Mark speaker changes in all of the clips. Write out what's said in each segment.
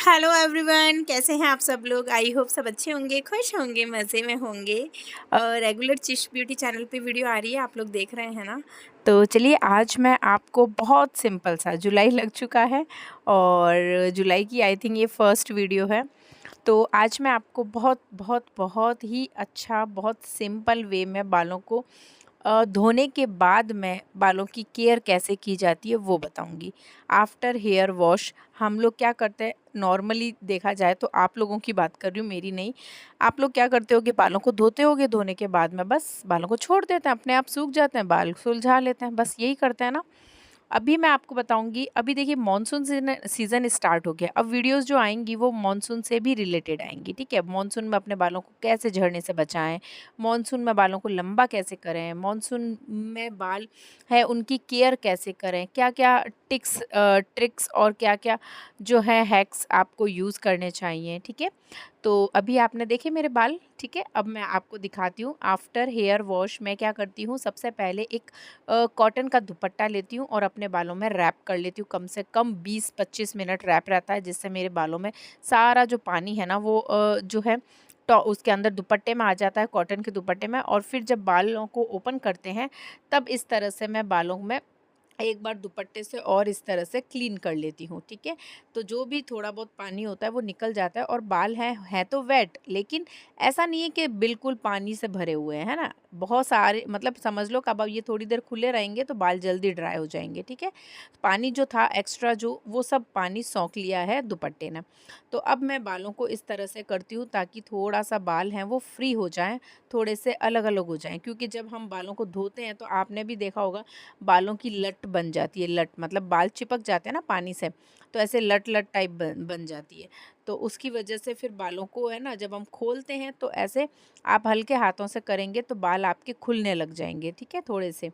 Speaker 1: Hello everyone, कैसे हैं आप सब लोग। आई होप सब अच्छे होंगे, खुश होंगे, मज़े में होंगे। और रेगुलर चिश ब्यूटी चैनल पे वीडियो आ रही है, आप लोग देख रहे हैं ना। तो चलिए आज मैं आपको बहुत सिंपल सा, जुलाई लग चुका है और जुलाई की आई थिंक ये फर्स्ट वीडियो है। तो आज मैं आपको बहुत बहुत बहुत ही अच्छा, बहुत सिंपल वे में बालों को धोने के बाद में बालों की केयर कैसे की जाती है वो बताऊंगी। आफ्टर हेयर वॉश हम लोग क्या करते हैं, नॉर्मली देखा जाए तो आप लोगों की बात कर रही हूँ, मेरी नहीं। आप लोग क्या करते हो कि बालों को धोते होगे, धोने के बाद में बस बालों को छोड़ देते हैं, अपने आप सूख जाते हैं, बाल सुलझा लेते हैं, बस यही करते हैं ना। अभी मैं आपको बताऊंगी, अभी देखिए मॉनसून सीजन स्टार्ट हो गया। अब वीडियोस जो आएंगी वो मॉनसून से भी रिलेटेड आएंगी, ठीक है। मॉनसून में अपने बालों को कैसे झड़ने से बचाएं, मॉनसून में बालों को लंबा कैसे करें, मॉनसून में बाल है उनकी केयर कैसे करें, क्या क्या ट्रिक्स और क्या क्या जो है हैक्स आपको यूज़ करने चाहिए, ठीक है। तो अभी आपने देखे मेरे बाल, ठीक है। अब मैं आपको दिखाती हूँ आफ्टर हेयर वॉश मैं क्या करती हूँ। सबसे पहले एक कॉटन का दुपट्टा लेती हूँ और अपने बालों में रैप कर लेती हूँ। कम से कम 20-25 मिनट रैप रहता है, जिससे मेरे बालों में सारा जो पानी है ना वो जो है तो उसके अंदर दुपट्टे में आ जाता है, कॉटन के दुपट्टे में। और फिर जब बालों को ओपन करते हैं तब इस तरह से मैं बालों में एक बार दुपट्टे से और इस तरह से क्लीन कर लेती हूँ, ठीक है। तो जो भी थोड़ा बहुत पानी होता है वो निकल जाता है और बाल हैं तो वेट, लेकिन ऐसा नहीं है कि बिल्कुल पानी से भरे हुए हैं, है ना। बहुत सारे, मतलब समझ लो कि अब ये थोड़ी देर खुले रहेंगे तो बाल जल्दी ड्राई हो जाएंगे, ठीक है। पानी जो था एक्स्ट्रा, जो वो सब पानी सोख लिया है दुपट्टे ने। तो अब मैं बालों को इस तरह से करती हूँ ताकि थोड़ा सा बाल हैं वो फ्री हो जाएं, थोड़े से अलग अलग हो जाएं। क्योंकि जब हम बालों को धोते हैं तो आपने भी देखा होगा बालों की लट बन जाती है। लट मतलब बाल चिपक जाते हैं ना पानी से, तो ऐसे लट लट टाइप बन जाती है। तो उसकी वजह से फिर बालों को है ना, जब हम खोलते हैं तो ऐसे आप हल्के हाथों से करेंगे तो बाल आपके खुलने लग जाएंगे, ठीक है, थोड़े से।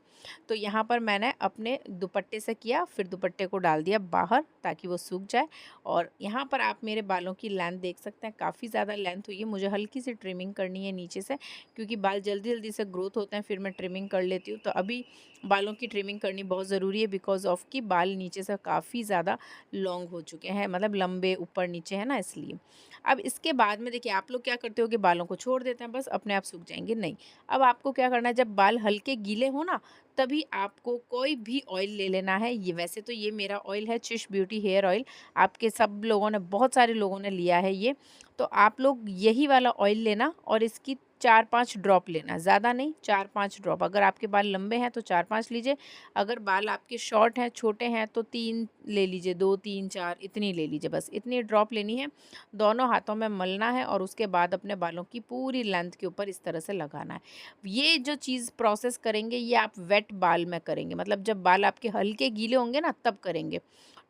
Speaker 1: तो यहाँ पर मैंने अपने दुपट्टे से किया, फिर दुपट्टे को डाल दिया बाहर ताकि वो सूख जाए। और यहाँ पर आप मेरे बालों की लेंथ देख सकते हैं, काफ़ी ज़्यादा लेंथ हुई है। मुझे हल्की सी ट्रिमिंग करनी है नीचे से, क्योंकि बाल जल्दी जल्दी से ग्रोथ होते हैं, फिर मैं ट्रिमिंग कर लेती हूँ। तो अभी बालों की ट्रिमिंग करनी बहुत ज़रूरी है, बिकॉज ऑफ कि बाल नीचे से काफ़ी ज़्यादा लॉन्ग हो चुके हैं, मतलब लंबे ऊपर नीचे है ना, इसलिए। अब इसके बाद में देखिए आप लोग क्या करते हो कि बालों को छोड़ देते हैं, बस अपने आप सूख जाएंगे, नहीं। अब आपको क्या करना है, जब बाल हल्के गीले हो ना तभी आपको कोई भी ऑयल ले लेना है। ये वैसे तो ये मेरा ऑयल है, चिश ब्यूटी हेयर ऑयल। आपके सब लोगों ने, बहुत सारे लोगों ने लिया है ये, तो आप लोग यही वाला ऑयल लेना और इसकी 4-5 ड्रॉप लेना, ज़्यादा नहीं, 4-5 ड्रॉप। अगर आपके बाल लंबे हैं तो 4-5 लीजिए, अगर बाल आपके शॉर्ट हैं, छोटे हैं तो 3 ले लीजिए, 2 3 4 इतनी ले लीजिए, बस इतनी ड्रॉप लेनी है। दोनों हाथों में मलना है और उसके बाद अपने बालों की पूरी लेंथ के ऊपर इस तरह से लगाना है। ये जो चीज़ प्रोसेस करेंगे ये आप वेट बाल में करेंगे, मतलब जब बाल आपके हल्के गीले होंगे ना तब करेंगे,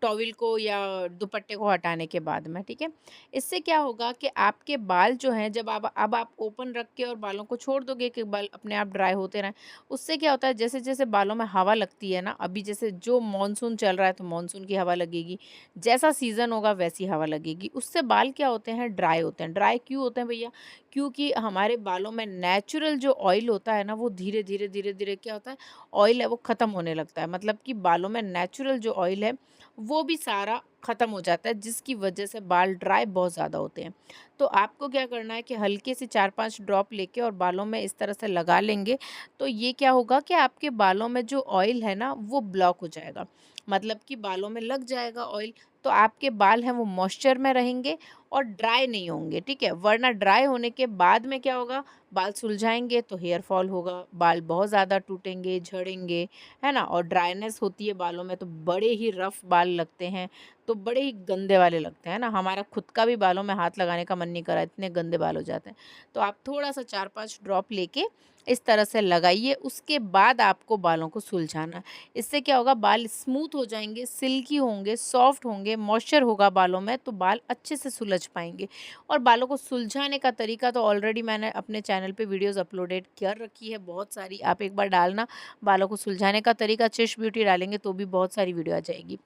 Speaker 1: टॉवल को या दुपट्टे को हटाने के बाद में, ठीक है। इससे क्या होगा कि आपके बाल जो हैं, जब आप ओपन रख के और बालों को छोड़ दोगे कि बाल अपने आप ड्राई होते रहें, उससे क्या होता है, जैसे जैसे बालों में हवा लगती है ना, अभी जैसे जो मानसून चल रहा है तो मानसून की हवा लगेगी, जैसा सीज़न होगा वैसी हवा लगेगी, उससे बाल क्या होते हैं, ड्राई होते हैं। ड्राई क्यों होते हैं भैया, क्योंकि हमारे बालों में नेचुरल जो ऑयल होता है ना वो धीरे धीरे धीरे धीरे क्या होता है, ऑयल है वो ख़त्म होने लगता है। मतलब कि बालों में नेचुरल जो ऑयल है वो भी सारा ख़त्म हो जाता है, जिसकी वजह से बाल ड्राई बहुत ज़्यादा होते हैं। तो आपको क्या करना है कि हल्के से 4-5 ड्रॉप लेके और बालों में इस तरह से लगा लेंगे, तो ये क्या होगा कि आपके बालों में जो ऑयल है ना वो ब्लॉक हो जाएगा, मतलब कि बालों में लग जाएगा ऑयल, तो आपके बाल हैं वो मॉइस्चर में रहेंगे और ड्राई नहीं होंगे, ठीक है। वरना ड्राई होने के बाद में क्या होगा, बाल सुलझाएंगे तो हेयर फॉल होगा, बाल बहुत ज़्यादा टूटेंगे, झड़ेंगे, है ना। और ड्राइनेस होती है बालों में तो बड़े ही रफ बाल लगते हैं, तो बड़े ही गंदे वाले लगते हैं ना। हमारा खुद का भी बालों में हाथ लगाने का मन नहीं करा, इतने गंदे बाल हो जाते हैं। तो आप थोड़ा सा 4-5 ड्रॉप लेके इस तरह से लगाइए, उसके बाद आपको बालों को सुलझाना है। इससे क्या होगा, बाल स्मूथ हो जाएंगे, सिल्की होंगे, सॉफ्ट होंगे, मॉइस्चर होगा बालों में तो बाल अच्छे से सुलझ पाएंगे। और बालों को सुलझाने का तरीका तो ऑलरेडी मैंने अपने चैनल पे वीडियोस अपलोडेड कर रखी है बहुत सारी, आप एक बार डालना बालों को सुलझाने का तरीका चिश ब्यूटी डालेंगे तो भी बहुत सारी वीडियो आ जाएगी।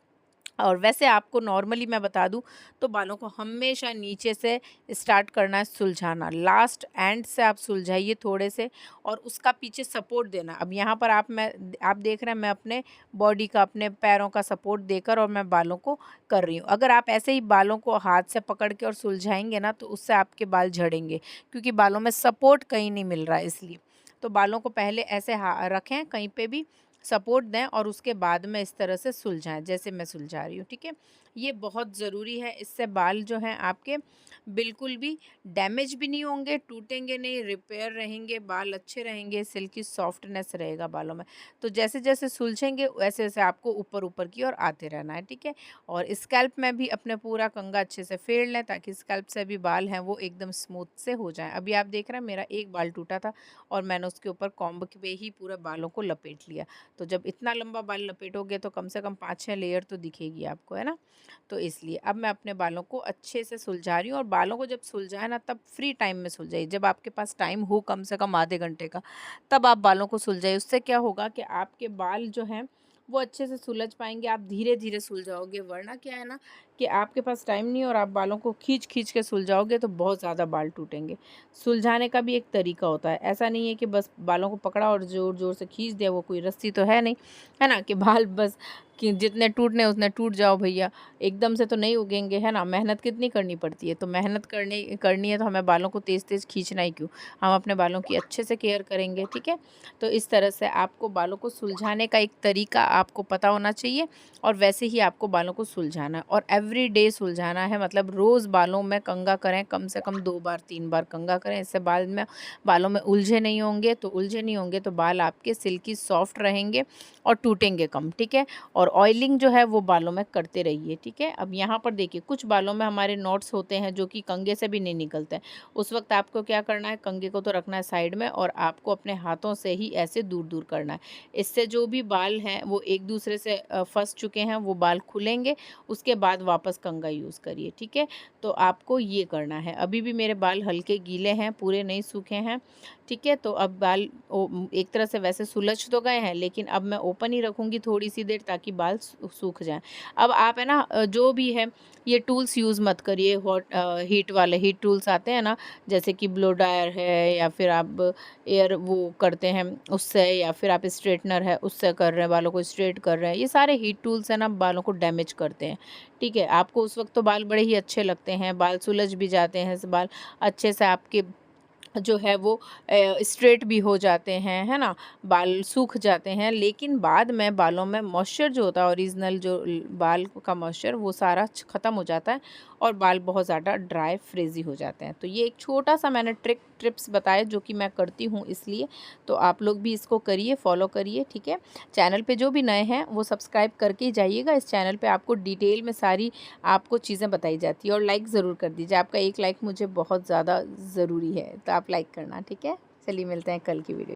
Speaker 1: और वैसे आपको नॉर्मली मैं बता दूं तो बालों को हमेशा नीचे से स्टार्ट करना है सुलझाना, लास्ट एंड से आप सुलझाइए थोड़े से और उसका पीछे सपोर्ट देना। अब यहाँ पर आप देख रहे हैं मैं अपने बॉडी का, अपने पैरों का सपोर्ट देकर और मैं बालों को कर रही हूँ। अगर आप ऐसे ही बालों को हाथ से पकड़ के और सुलझाएंगे ना तो उससे आपके बाल झड़ेंगे, क्योंकि बालों में सपोर्ट कहीं नहीं मिल रहा है। इसलिए तो बालों को पहले ऐसे रखें, कहीं पे भी सपोर्ट दें और उसके बाद में इस तरह से सुलझाएं जैसे मैं सुलझा रही हूँ। ठीक है, ये बहुत ज़रूरी है। इससे बाल जो हैं आपके बिल्कुल भी डैमेज भी नहीं होंगे, टूटेंगे नहीं, रिपेयर रहेंगे, बाल अच्छे रहेंगे, सिल्की सॉफ्टनेस रहेगा बालों में। तो जैसे जैसे सुलझेंगे वैसे वैसे आपको ऊपर ऊपर की ओर आते रहना है। ठीक है, और स्कैल्प में भी अपने पूरा कंघा अच्छे से फेर लें ताकि स्कैल्प से भी बाल हैं वो एकदम स्मूथ से हो जाएं। अभी आप देख रहे हैं मेरा एक बाल टूटा था और मैंने उसके ऊपर कॉम्ब पे ही पूरा बालों को लपेट लिया। तो जब इतना लंबा बाल लपेटोगे तो कम से कम 5-6 लेयर तो दिखेगी आपको, है ना। तो इसलिए अब मैं अपने बालों को अच्छे से सुलझा रही हूँ। और बालों को जब सुलझाए ना तब फ्री टाइम में सुलझाइए, जब आपके पास टाइम हो कम से कम आधे घंटे का, तब आप बालों को सुलझाइए। उससे क्या होगा कि आपके बाल जो हैं वो अच्छे से सुलझ पाएंगे, आप धीरे धीरे सुलझाओगे। वरना क्या है ना कि आपके पास टाइम नहीं और आप बालों को खींच खींच के सुलझाओगे तो बहुत ज़्यादा बाल टूटेंगे। सुलझाने का भी एक तरीका होता है, ऐसा नहीं है कि बस बालों को पकड़ा और ज़ोर ज़ोर से खींच दिया, वो कोई रस्सी तो है नहीं, है ना, कि बाल बस कि जितने टूटने उतने टूट जाओ भैया, एकदम से तो नहीं उगेंगे, है ना। मेहनत कितनी करनी पड़ती है, तो मेहनत करनी है तो हमें बालों को तेज़ तेज़ खींचना ही क्यों, हम अपने बालों की अच्छे से केयर करेंगे। ठीक है, तो इस तरह से आपको बालों को सुलझाने का एक तरीका आपको पता होना चाहिए और वैसे ही आपको बालों को सुलझाना है और एवरीडे सुलझाना है। मतलब रोज़ बालों में कंघा करें, कम से कम 2 बार 3 बार कंघा करें। इससे बालों में उलझे नहीं होंगे, तो उलझे नहीं होंगे तो बाल आपके सिल्की सॉफ्ट रहेंगे और टूटेंगे कम। ठीक है, और ऑयलिंग जो है वो बालों में करते रहिए। ठीक है, अब यहाँ पर देखिए कुछ बालों में हमारे नॉट्स होते हैं जो कि कंघे से भी नहीं निकलते हैं। उस वक्त आपको क्या करना है, कंघे को तो रखना है साइड में और आपको अपने हाथों से ही ऐसे दूर दूर करना है। इससे जो भी बाल हैं वो एक दूसरे से फंस चुके हैं वो बाल खुलेंगे, उसके बाद वापस कंघा यूज़ करिए। ठीक है, तो आपको ये करना है। अभी भी मेरे बाल हल्के गीले हैं, पूरे नहीं सूखे हैं। ठीक है, तो अब बाल एक तरह से वैसे सुलझ तो गए हैं, लेकिन अब मैं ओपन ही रखूँगी थोड़ी सी देर ताकि बाल सूख जाएँ। अब आप है ना जो भी है ये टूल्स यूज़ मत करिए, हीट टूल्स आते हैं ना, जैसे कि ब्लो ड्रायर है या फिर आप एयर वो करते हैं उससे, या फिर आप स्ट्रेटनर है उससे कर रहे हैं, बालों को स्ट्रेट कर रहे हैं। ये सारे हीट टूल्स हैं ना, बालों को डैमेज करते हैं। ठीक है, आपको उस वक्त तो बाल बड़े ही अच्छे लगते हैं, बाल सुलझ भी जाते हैं, बाल अच्छे से आपके जो है वो स्ट्रेट भी हो जाते हैं, है ना, बाल सूख जाते हैं। लेकिन बाद में बालों में मॉइस्चर जो होता है, ओरिजिनल जो बाल का मॉइस्चर, वो सारा ख़त्म हो जाता है और बाल बहुत ज़्यादा ड्राई फ्रीजी हो जाते हैं। तो ये एक छोटा सा मैंने टिप्स बताए जो कि मैं करती हूँ, इसलिए तो आप लोग भी इसको करिए, फॉलो करिए। ठीक है, चैनल पे जो भी नए हैं वो सब्सक्राइब करके ही जाइएगा। इस चैनल पे आपको डिटेल में सारी आपको चीज़ें बताई जाती है। और लाइक ज़रूर कर दीजिए, आपका एक लाइक मुझे बहुत ज़्यादा ज़रूरी है, तो आप लाइक करना। ठीक है, चलिए मिलते हैं कल की वीडियो।